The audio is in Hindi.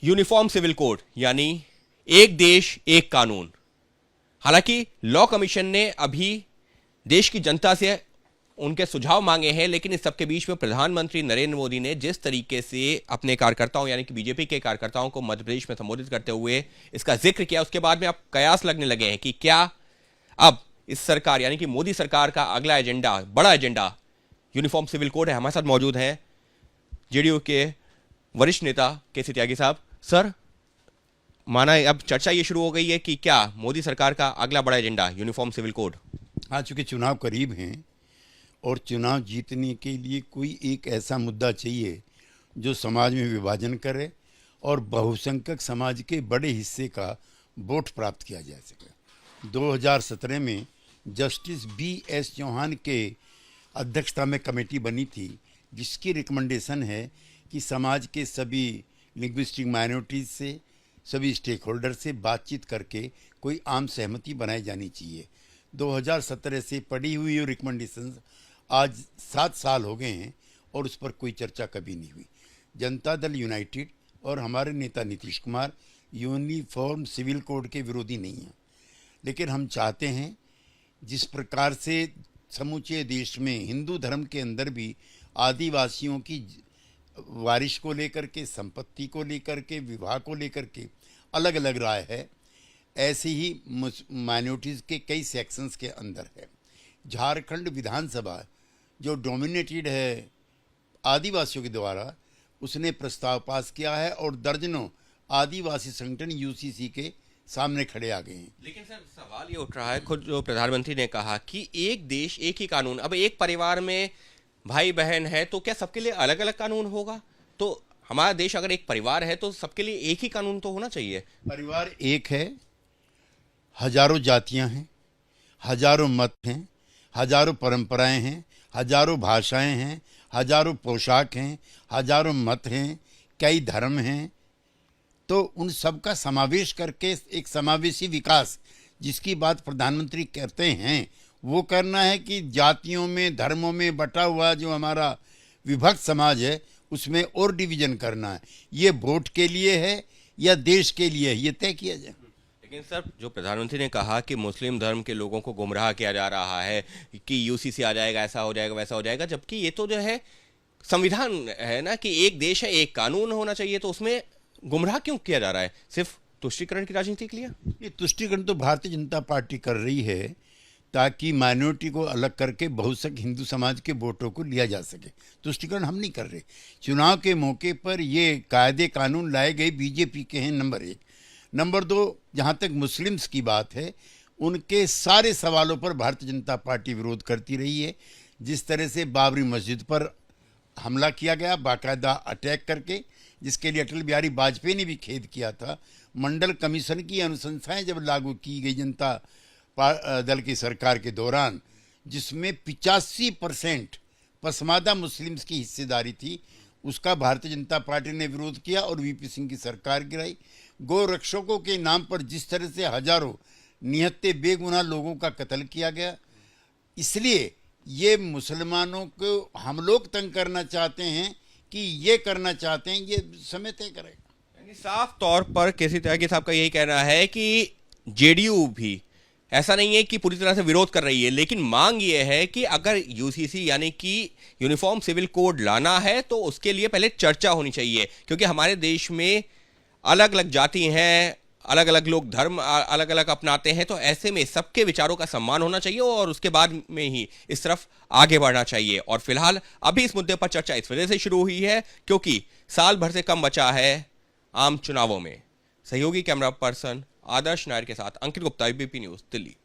यूनिफॉर्म सिविल कोड यानी एक देश एक कानून। हालांकि लॉ कमीशन ने अभी देश की जनता से उनके सुझाव मांगे हैं, लेकिन इस सबके बीच में प्रधानमंत्री नरेंद्र मोदी ने जिस तरीके से अपने कार्यकर्ताओं यानी कि बीजेपी के कार्यकर्ताओं को मध्य प्रदेश में संबोधित करते हुए इसका जिक्र किया, उसके बाद में अब कयास लगने लगे हैं कि क्या अब इस सरकार यानी कि मोदी सरकार का अगला एजेंडा, बड़ा एजेंडा यूनिफॉर्म सिविल कोड है। हमारे साथ मौजूद हैं जेडीयू के वरिष्ठ नेता केसी त्यागी साहब। सर, माना अब चर्चा ये शुरू हो गई है कि क्या मोदी सरकार का अगला बड़ा एजेंडा यूनिफॉर्म सिविल कोड? हाँ, चूँकि चुनाव करीब हैं और चुनाव जीतने के लिए कोई एक ऐसा मुद्दा चाहिए जो समाज में विभाजन करे और बहुसंख्यक समाज के बड़े हिस्से का वोट प्राप्त किया जा सके। 2017 में जस्टिस BS चौहान के अध्यक्षता में कमेटी बनी थी, जिसकी रिकमेंडेशन है कि समाज के सभी लिंग्विस्टिक माइनॉरिटीज़ से, सभी स्टेक होल्डर से बातचीत करके कोई आम सहमति बनाई जानी चाहिए। 2017 से पड़ी हुई रिकमेंडेशंस आज 7 साल हो गए हैं और उस पर कोई चर्चा कभी नहीं हुई। जनता दल यूनाइटेड और हमारे नेता Nitish Kumar uniform civil code के विरोधी नहीं हैं, लेकिन हम चाहते हैं जिस प्रकार से समूचे देश में हिंदू धर्म के अंदर भी आदिवासियों की वारिश को लेकर के, संपत्ति को लेकर के, विवाह को लेकर के अलग अलग राय है, ऐसे ही माइनॉरिटीज़ के कई सेक्शंस के अंदर है। झारखंड विधानसभा जो डोमिनेटेड है आदिवासियों के द्वारा, उसने प्रस्ताव पास किया है और दर्जनों आदिवासी संगठन UCC के सामने खड़े आ गए हैं। लेकिन सर, सवाल ये उठ रहा है, खुद जो प्रधानमंत्री ने कहा कि एक देश एक ही कानून। अब एक परिवार में भाई बहन है तो क्या सबके लिए अलग अलग कानून होगा? तो हमारा देश अगर एक परिवार है तो सबके लिए एक ही कानून तो होना चाहिए। परिवार एक है, हजारों जातियां हैं, हजारों मत हैं, हजारों परंपराएं हैं, हजारों भाषाएं हैं, हजारों पोशाक हैं, हजारों मत हैं, कई धर्म हैं। तो उन सब का समावेश करके एक समावेशी विकास जिसकी बात प्रधानमंत्री कहते हैं, वो करना है कि जातियों में, धर्मों में बटा हुआ जो हमारा विभक्त समाज है उसमें और डिवीजन करना है। ये वोट के लिए है या देश के लिए है, ये तय किया जाए। लेकिन सर, जो प्रधानमंत्री ने कहा कि मुस्लिम धर्म के लोगों को गुमराह किया जा रहा है कि UCC आ जाएगा, ऐसा हो जाएगा, वैसा हो जाएगा, जबकि ये तो जो है संविधान है ना कि एक देश है एक कानून होना चाहिए, तो उसमें गुमराह क्यों किया जा रहा है? सिर्फ तुष्टीकरण की राजनीति के लिए? ये तुष्टीकरण तो भारतीय जनता पार्टी कर रही है ताकि माइनॉरिटी को अलग करके बहुसंख्यक हिंदू समाज के वोटों को लिया जा सके। तुष्टीकरण हम नहीं कर रहे। चुनाव के मौके पर ये कायदे कानून लाए गए BJP के हैं, नंबर 1। नंबर 2, जहाँ तक मुस्लिम्स की बात है, उनके सारे सवालों पर भारतीय जनता पार्टी विरोध करती रही है। जिस तरह से बाबरी मस्जिद पर हमला किया गया बाकायदा अटैक करके, जिसके लिए अटल बिहारी वाजपेयी ने भी खेद किया था। मंडल कमीशन की अनुशंसाएं जब लागू की गई जनता दल की सरकार के दौरान, जिसमें 85% पसमादा मुस्लिम्स की हिस्सेदारी थी, उसका भारतीय जनता पार्टी ने विरोध किया और VP सिंह की सरकार गिराई। गौ रक्षकों के नाम पर जिस तरह से हजारों निहत्ते बेगुनाह लोगों का कत्ल किया गया, इसलिए ये मुसलमानों को हम लोग तंग करना चाहते हैं कि ये करना चाहते हैं, ये समय तय करेगा। यानी साफ तौर पर केसी त्यागी साहब का यही कहना है कि जेडीयू भी ऐसा नहीं है कि पूरी तरह से विरोध कर रही है, लेकिन मांग ये है कि अगर UCC यानी कि यूनिफॉर्म सिविल कोड लाना है तो उसके लिए पहले चर्चा होनी चाहिए, क्योंकि हमारे देश में अलग अलग जाति हैं, अलग अलग लोग धर्म अलग अलग अपनाते हैं, तो ऐसे में सबके विचारों का सम्मान होना चाहिए और उसके बाद में ही इस तरफ आगे बढ़ना चाहिए। और फिलहाल अभी इस मुद्दे पर चर्चा इस वजह से शुरू हुई है क्योंकि साल भर से कम बचा है आम चुनावों में। सहयोगी कैमरा पर्सन आदर्श नायर के साथ अंकित गुप्ता, ABP न्यूज़, दिल्ली।